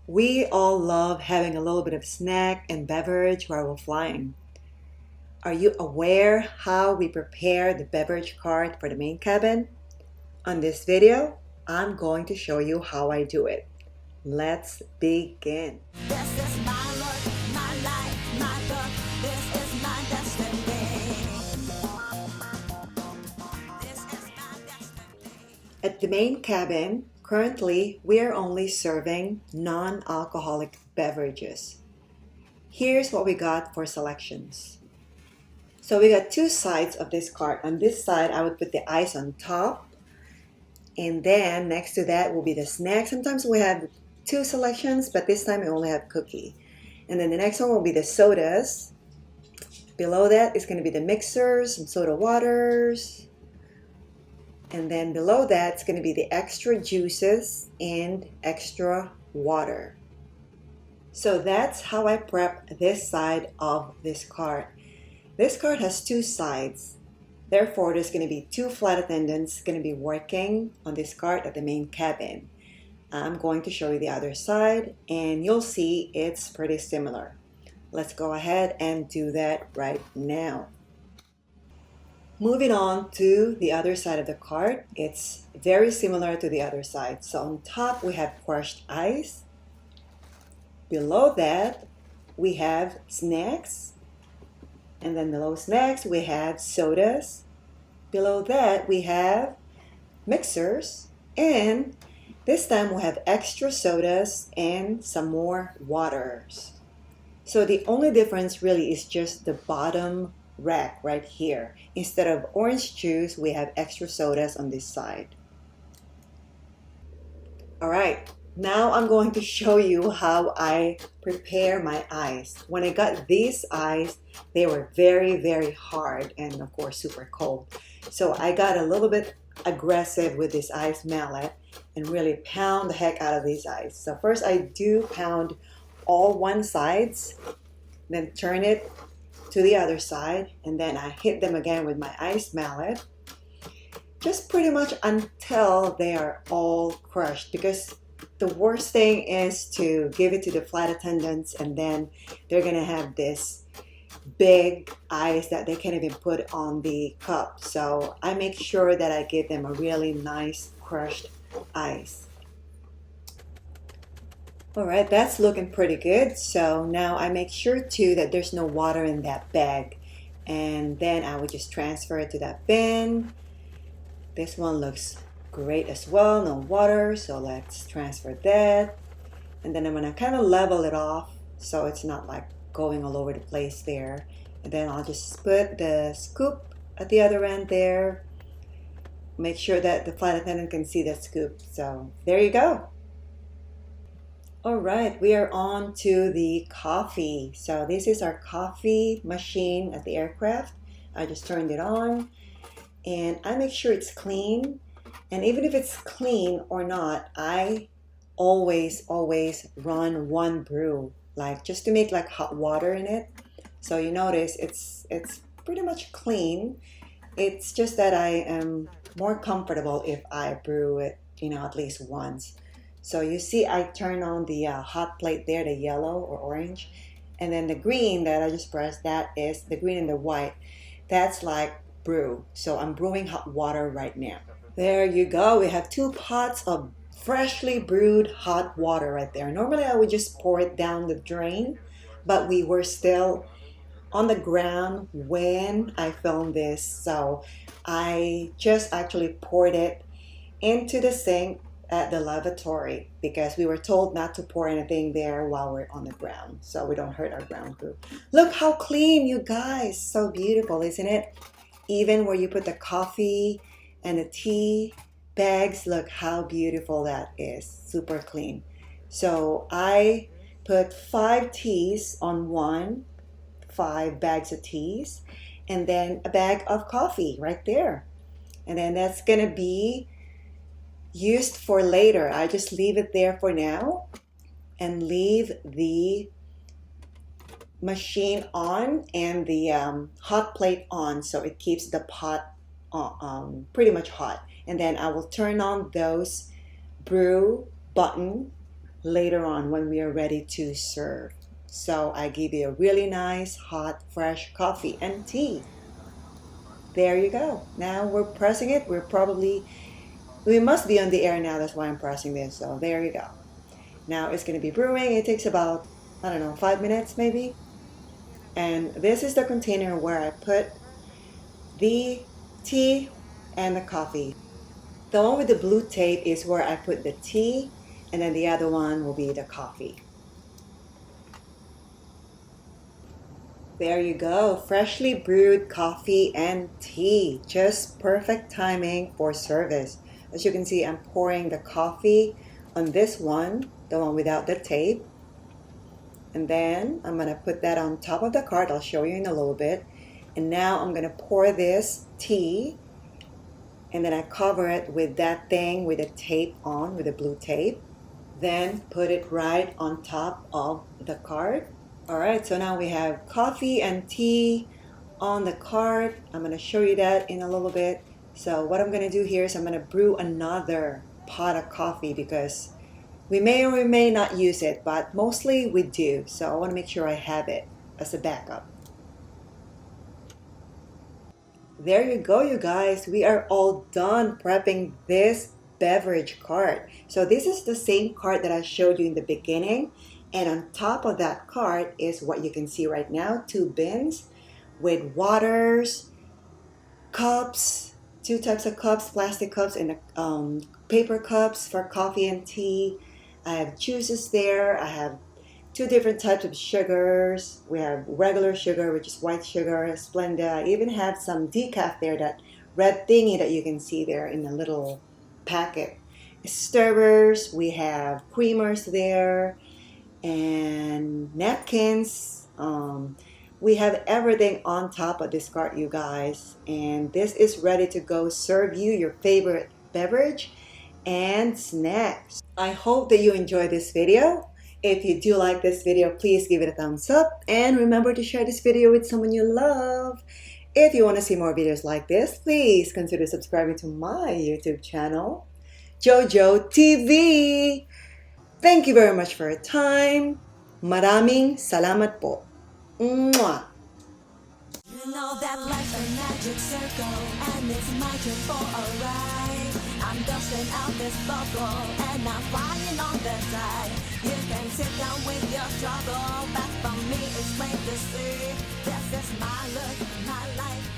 We all love having a little bit of snack and beverage while we're flying. Are you aware how we prepare the beverage cart for the main cabin? On this video, I'm going to show you how I do it. Let's begin. This is my look, my life, my book. This is my destiny. This is my destiny. At the main cabin, currently we are only serving non-alcoholic beverages. Here's what we got for selections. So we got two sides of this cart. On this side, I would put the ice on top. And then next to that will be the snack. Sometimes we have two selections, but this time we only have cookie. And then the next one will be the sodas. Below that is going to be the mixers, some soda waters. And then below that is going to be the extra juices and extra water. So that's how I prep this side of this cart. This cart has two sides. Therefore, there's going to be two flight attendants going to be working on this cart at the main cabin. I'm going to show you the other side and you'll see it's pretty similar. Let's go ahead and do that right now. Moving on to the other side of the cart, it's very similar to the other side. So on top we have crushed ice. Below that we have snacks. And then below snacks we have sodas. Below that we have mixers. And this time we have extra sodas and some more waters. So the only difference really is just the bottom rack right here. Instead of orange juice, we have extra sodas on this side. All right, now I'm going to show you how I prepare my ice. When I got these ice, they were very, very hard and of course super cold. So I got a little bit aggressive with this ice mallet and really pound the heck out of these ice. So first I do pound all one sides, then turn it to the other side, and then I hit them again with my ice mallet, just pretty much until they are all crushed, because the worst thing is to give it to the flight attendants and then they're gonna have this big ice that they can't even put on the cup. So I make sure that I give them a really nice crushed ice. Alright, that's looking pretty good. So now I make sure too that there's no water in that bag. And then I would just transfer it to that bin. This one looks great as well, no water. So let's transfer that. And then I'm going to kind of level it off so it's not like going all over the place there. And then I'll just put the scoop at the other end there. Make sure that the flight attendant can see the scoop. So there you go. All right, we are on to the coffee. So this is our coffee machine at the aircraft. I just turned it on and I make sure it's clean. And even if it's clean or not, I always run one brew, like just to make like hot water in it. So you notice it's pretty much clean. It's just that I am more comfortable if I brew it, at least once. So you see I turn on the hot plate there, the yellow or orange. And then the green that I just pressed, that is the green and the white. That's like brew. So I'm brewing hot water right now. There you go. We have 2 pots of freshly brewed hot water right there. Normally I would just pour it down the drain, but we were still on the ground when I filmed this. So I just actually poured it into the sink at the lavatory because we were told not to pour anything there while we're on the ground so we don't hurt our ground crew. Look how clean, you guys. So beautiful, isn't it? Even where you put the coffee and the tea bags, look how beautiful that is. Super clean. So I put 5 teas on one, 5 bags of teas, and then a bag of coffee right there. And then that's gonna be used for later. I just leave it there for now and leave the machine on and the hot plate on so it keeps the pot pretty much hot. And then I will turn on those brew button later on when we are ready to serve. So I give you a really nice, hot, fresh coffee and tea. There you go. Now we're pressing it. We must be on the air now. That's why I'm pressing this. So there you go. Now it's going to be brewing. It takes about, I don't know, 5 minutes maybe. And this is the container where I put the tea and the coffee. The one with the blue tape is where I put the tea, and then the other one will be the coffee. There you go, freshly brewed coffee and tea. Just perfect timing for service. As you can see, I'm pouring the coffee on this one, the one without the tape. And then I'm gonna put that on top of the cart. I'll show you in a little bit. And now I'm gonna pour this tea, and then I cover it with that thing with the tape on, with the blue tape. Then put it right on top of the cart. All right, so now we have coffee and tea on the cart. I'm gonna show you that in a little bit. So what I'm gonna do here is I'm gonna brew another pot of coffee because we may or we may not use it, but mostly we do. So I wanna make sure I have it as a backup. There you go, you guys. We are all done prepping this beverage cart. So this is the same cart that I showed you in the beginning. And on top of that cart is what you can see right now, 2 bins with waters, cups, 2 types of cups, plastic cups and paper cups for coffee and tea. I have juices there. I have 2 different types of sugars. We have regular sugar, which is white sugar, Splenda. I even have some decaf there, that red thingy that you can see there in the little packet. Stirrers, we have creamers there, and napkins. We have everything on top of this cart, you guys. And this is ready to go serve you your favorite beverage and snacks. I hope that you enjoyed this video. If you do like this video, please give it a thumbs up. And remember to share this video with someone you love. If you want to see more videos like this, please consider subscribing to my YouTube channel, JojoTV. Thank you very much for your time. Maraming salamat po. Mwah! You know that life's a magic circle, and it's my turn for a ride. I'm dusting out this bubble, and I'm flying on the tide. You can sit down with your struggle, but for me it's plain to see. This is my look, my life.